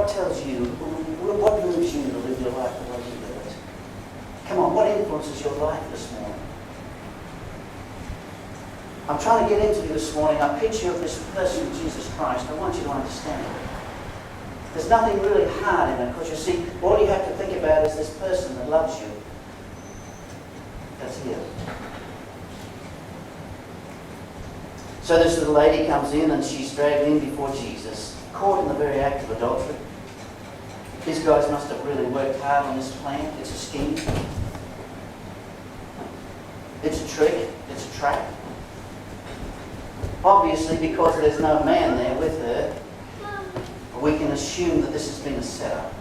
What tells you, what moves you to live your life the way you live it? Come on, what influences your life this morning? I'm trying to get into you this morning a picture of this person, Jesus Christ. I want you to understand it. There's nothing really hard in it, because you see, all you have to think about is this person that loves you. That's it. So this little lady comes in and she's dragged in before Jesus, caught in the very act of adultery. These guys must have really worked hard on this plan. It's a scheme. It's a trick. It's a trap. Obviously, because there's no man there with her, we can assume that this has been a setup.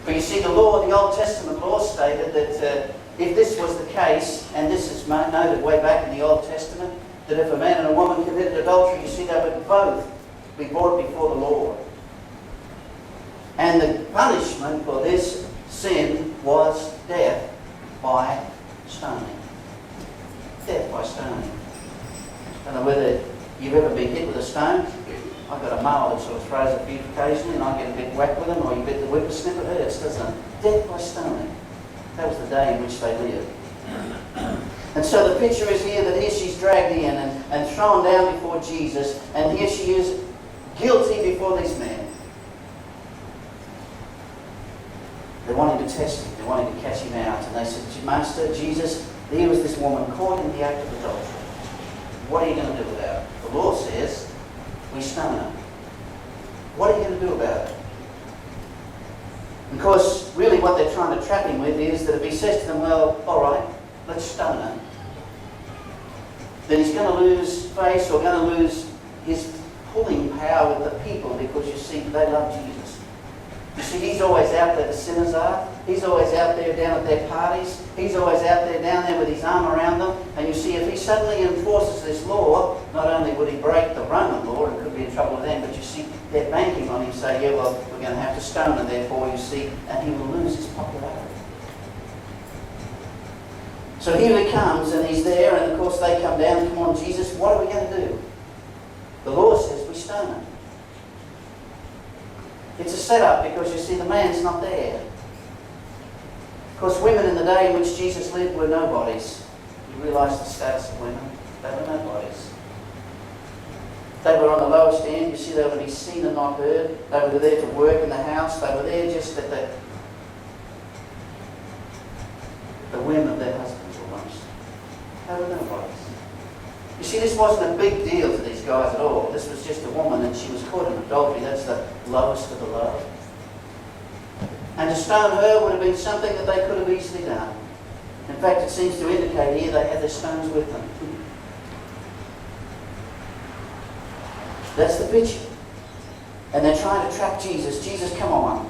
But you see, the law, the Old Testament law stated that if this was the case, and this is noted way back in the Old Testament, that if a man and a woman committed adultery, you see, they would both be brought before the Lord. And the punishment for this sin was death by stoning. Death by stoning. I don't know whether you've ever been hit with a stone. I've got a mower that sort of throws a few occasionally, and I get a bit whack with them, or you bit the whippersnip, it hurts, doesn't it? Death by stoning. That was the day in which they lived. And so the picture is here that here she's dragged in and thrown down before Jesus, and here she is guilty before these men. They wanted to test him, they wanted to catch him out, and they said, Master, Jesus, here was this woman caught in the act of adultery. What are you going to do about it? The law says we stone her. What are you going to do about it? Because really what they're trying to trap him with is that if he says to them, well, all right, let's stone her, then he's going to lose face or going to lose his pulling power with the people, because you see, they love Jesus. You see, he's always out there, the sinners are. He's always out there down at their parties. He's always out there down there with his arm around them. And you see, if he suddenly enforces this law, not only would he break the Roman law and could be in trouble with them, but you see, they're banking on him, say, yeah, well, we're going to have to stone him, therefore, you see, and he will lose his popularity. So here he comes, and he's there, and of course they come down, come on, Jesus, what are we going to do? The law says we stone him. It's a setup, because you see, the man's not there. Of course, women in the day in which Jesus lived were nobodies. You realise the status of women? They were nobodies. They were on the lowest end. You see, they were to be seen and not heard. They were there to work in the house. They were there just at the whim of their husbands almost. They were nobodies. You see, this wasn't a big deal to these guys at all. This was just a woman, and she was caught in adultery. That's the lowest of the low. And to stone her would have been something that they could have easily done. In fact, it seems to indicate here they had their stones with them. That's the picture. And they're trying to trap Jesus. Jesus, come on.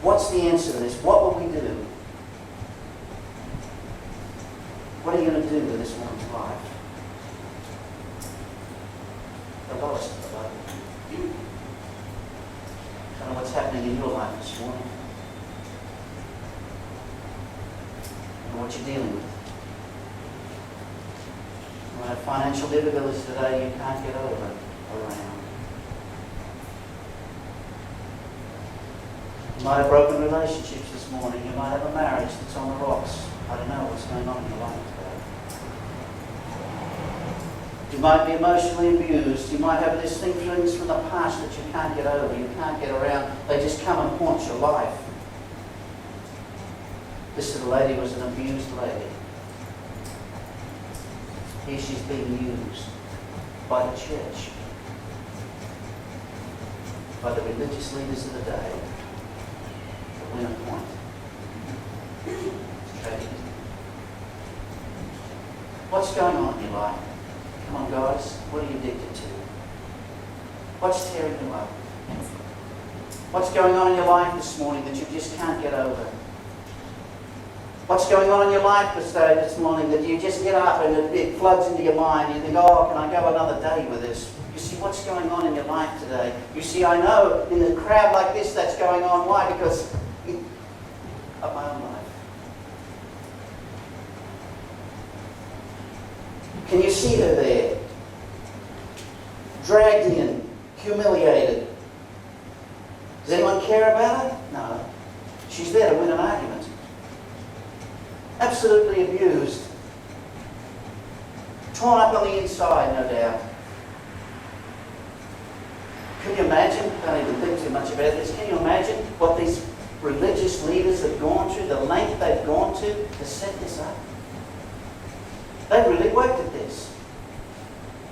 What's the answer to this? What will we do? What are you going to do with this woman's life? The lowest of the low. I don't know what's happening in your life this morning. I don't know what you're dealing with. You might have financial difficulties today you can't get over around. You might have broken relationships this morning. You might have a marriage that's on the rocks. I don't know what's going on in your life today. You might be emotionally abused. You might have these things from the past that you can't get over. You can't get around. They just come and haunt your life. This little lady was an abused lady. Here she's being used by the church, by the religious leaders of the day, to win a point. It's tragic. What's going on in your life? Come on, guys. What are you addicted to? What's tearing you up? What's going on in your life this morning that you just can't get over? What's going on in your life this morning that you just get up and it floods into your mind and you think, oh, can I go another day with this? You see, what's going on in your life today? You see, I know in a crowd like this that's going on. Why? Because of my own life. Can you see her there? Dragged in, humiliated, Does anyone care about her? No. She's there to win an argument. Absolutely abused. Torn up on the inside, no doubt. Can you imagine? Don't even think too much about this. Can you imagine what these religious leaders have gone through, the length they've gone to set this up? They've really worked at this.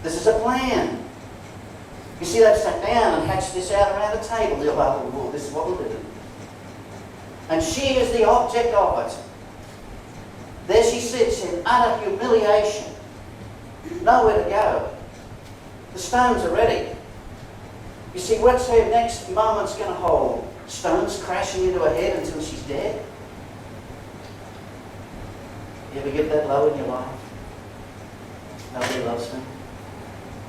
This is a plan. You see, they've sat down and hatched this out around a table. They're like, oh, this is what we'll do. And she is the object of it. There she sits in utter humiliation. Nowhere to go. The stones are ready. You see, what's her next moment's going to hold? Stones crashing into her head until she's dead? You ever get that low in your life? Nobody loves me.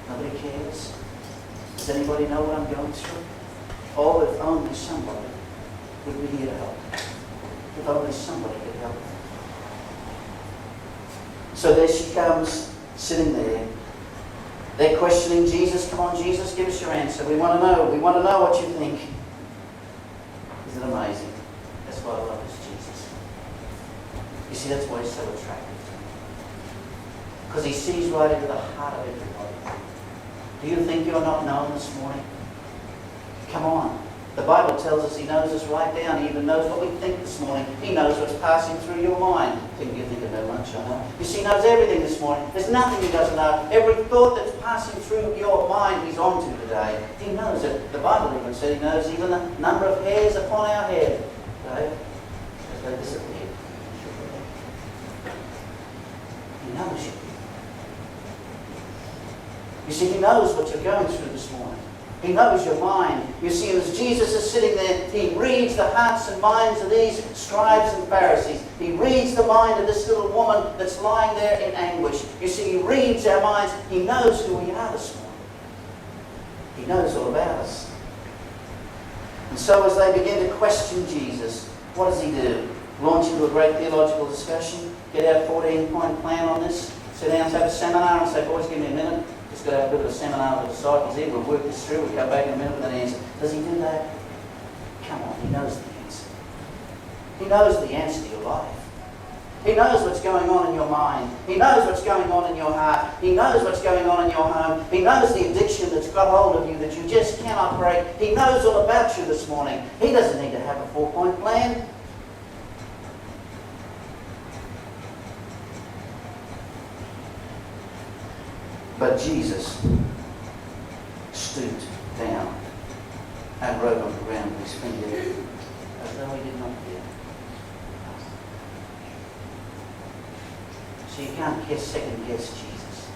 Nobody cares. Does anybody know what I'm going through? Oh, if only somebody would be here to help. If only somebody could help. So there she comes, sitting there. They're questioning Jesus. Come on, Jesus, give us your answer. We want to know. We want to know what you think. Isn't it amazing? That's why I love this Jesus. You see, that's why he's so attractive to me. Because he sees right into the heart of everybody. Do you think you're not known this morning? Come on. The Bible tells us he knows us right down. He even knows what we think this morning. He knows what's passing through your mind. Think you think of that much, I know. You see, he knows everything this morning. There's nothing he doesn't know. Every thought that's passing through your mind, he's on to today. He knows it. The Bible even said he knows even the number of hairs upon our head. Right? As they disappear. He knows you. You see, he knows what you're going through this morning. He knows your mind. You see, as Jesus is sitting there, he reads the hearts and minds of these scribes and Pharisees. He reads the mind of this little woman that's lying there in anguish. You see, he reads our minds. He knows who we are this morning. He knows all about us. And so as they begin to question Jesus, what does he do? Launch into a great theological discussion? Get our 14-point plan on this? Sit down and have a seminar and say, boys, give me a minute. Just got to have a bit of a seminar with the disciples here. We'll work this through. We'll come back in a minute with an answer. Does he do that? Come on, he knows the answer. He knows the answer to your life. He knows what's going on in your mind. He knows what's going on in your heart. He knows what's going on in your home. He knows the addiction that's got hold of you that you just cannot break. He knows all about you this morning. He doesn't need to have a 4-point plan. But Jesus stooped down and wrote on the ground with his finger as though he did not hear. So you can't second guess Jesus.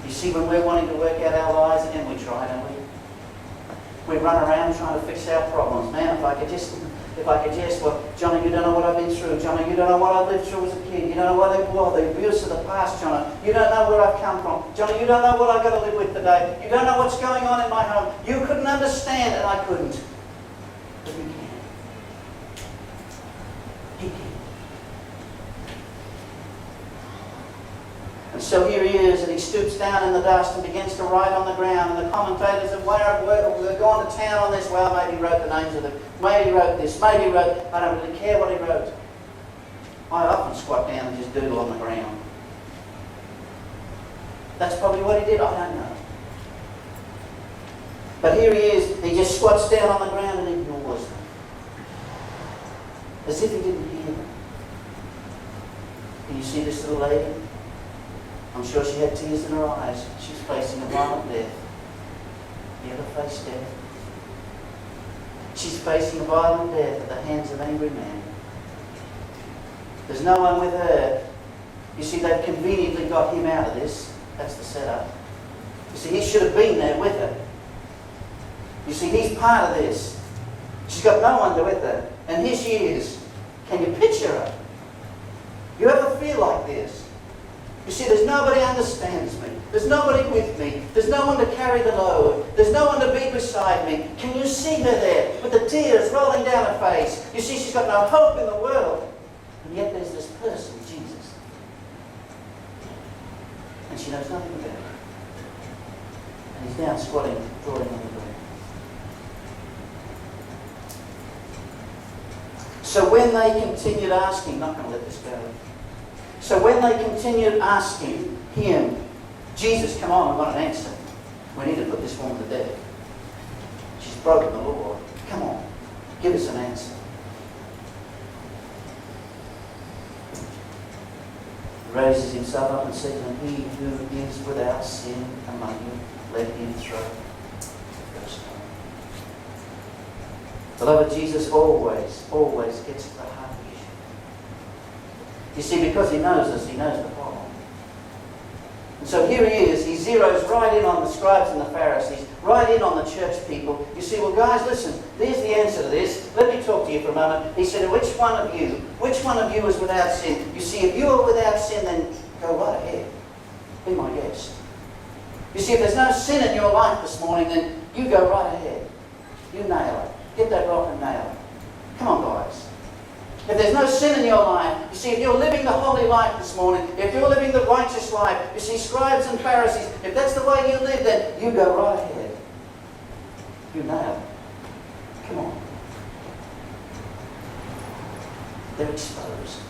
You see, when we're wanting to work out our lives, and we try, don't we? We run around trying to fix our problems. Man, if I could just, well, Johnny, you don't know what I've been through. Johnny, you don't know what I lived through as a kid. You don't know the abuse of the past, Johnny. You don't know where I've come from. Johnny, you don't know what I've got to live with today. You don't know what's going on in my home. You couldn't understand, and I couldn't. But he can. He can. And so here he is, and he stoops down in the dust and begins to write on the ground. And the commentators have gone to town on this. Well, maybe he wrote the names of them. Maybe he wrote this. Maybe he wrote... I don't really care what he wrote. I often squat down and just doodle on the ground. That's probably what he did. I don't know. But here he is. He just squats down on the ground and ignores them. As if he didn't hear them. Can you see this little lady? I'm sure she had tears in her eyes. She's facing a violent death. You ever face death? She's facing a violent death at the hands of angry men. There's no one with her. You see, they've conveniently got him out of this. That's the setup. You see, he should have been there with her. You see, he's part of this. She's got no one with her. And here she is. Can you picture her? You ever feel like this? You see, there's nobody understands me. There's nobody with me. There's no one to carry the load. There's no one to be beside me. Can you see her there with the tears rolling down her face? You see, she's got no hope in the world. And yet there's this person, Jesus. And she knows nothing about him. And he's down squatting, drawing on the ground. So when they continued asking, not going to let this go. So when they continued asking him, Jesus, come on, I want an answer. We need to put this woman to death. She's broken the law. Come on, give us an answer. He raises himself up and said to them, he who is without sin among you, let him throw the first stone. Beloved, Jesus always gets to the heart of the issue. You see, because he knows us, he knows the problem. And so here he is, he zeroes right in on the scribes and the Pharisees, right in on the church people. You see, well guys, listen, there's the answer to this. Let me talk to you for a moment. He said, which one of you is without sin? You see, if you are without sin, then go right ahead. Be my guest. You see, if there's no sin in your life this morning, then you go right ahead. You nail it. Get that rock and nail it. Come on, guys. If there's no sin in your life, you see, if you're living the holy life this morning, if you're living the righteous life, you see, scribes and Pharisees, if that's the way you live, then you go right ahead. You nail it. Come on. They're exposed.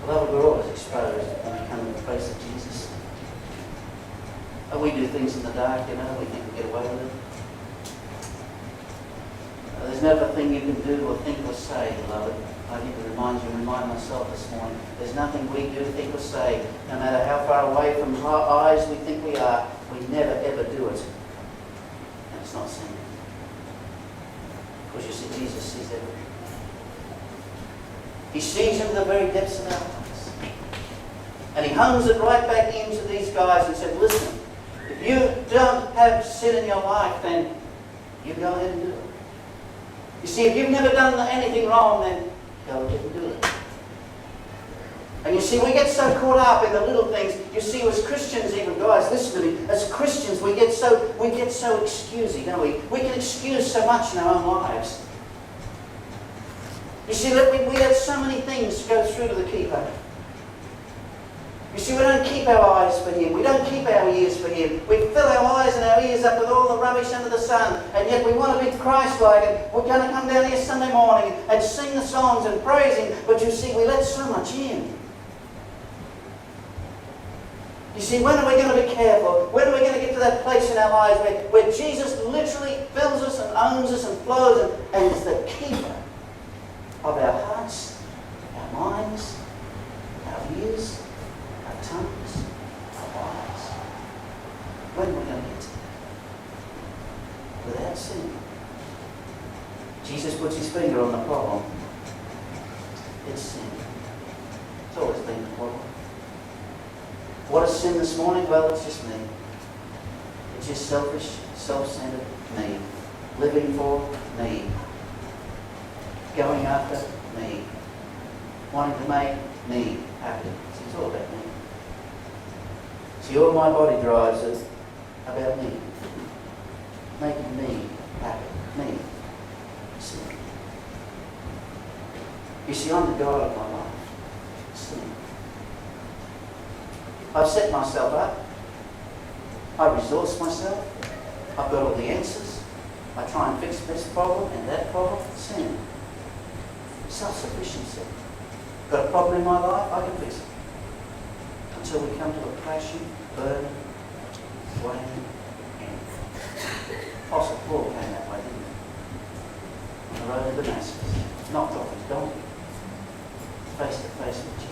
Beloved, we're always exposed when we come to the face of Jesus. And we do things in the dark, you know, we think we get away with it. There's never a thing you can do or think or say, beloved. I need to remind you and remind myself this morning. There's nothing we do, think or say, no matter how far away from our eyes we think we are, we never ever do it. And it's not sin. Because you see, Jesus sees everything. He sees into the very depths of our hearts. And he hums it right back into these guys and said, listen, if you don't have sin in your life, then you go ahead and do it. You see, if you've never done anything wrong, then go ahead and do it. And you see, we get so caught up in the little things. You see, as Christians even, guys, listen to me. As Christians, we get so excusey, don't we? We can excuse so much in our own lives. You see, we let so many things go through to the keeper. You see, we don't keep our eyes for him. We don't keep our ears for him. We fill our eyes and our ears up with all the rubbish under the sun. And yet we want to be Christ-like. And we're going to come down here Sunday morning and sing the songs and praise him. But you see, we let so much in. You see, when are we going to be careful? When are we going to get to that place in our lives where Jesus literally fills us and owns us and flows and is the keeper of our hearts, our minds, our ears, our tongues, our eyes? When are we going to get to that? Without sin. Jesus puts his finger on the problem. It's sin. It's always been the problem. What is sin this morning? Well, it's just me. It's just selfish, self-centered me. Living for me. Going after me. Wanting to make me happy. It's all about me. See, all my body drives is about me. Making me happy. Me. Sin. You see, I'm the God of my life. Sin. I've set myself up. I resource myself. I've got all the answers. I try and fix this problem and that problem. Sin. Self-sufficiency. Got a problem in my life? I can fix it. Until we come to a crashing, burning, flaming end. Apostle Paul came that way, didn't he? On the road to Damascus. Knocked off his donkey. Face to face with Jesus.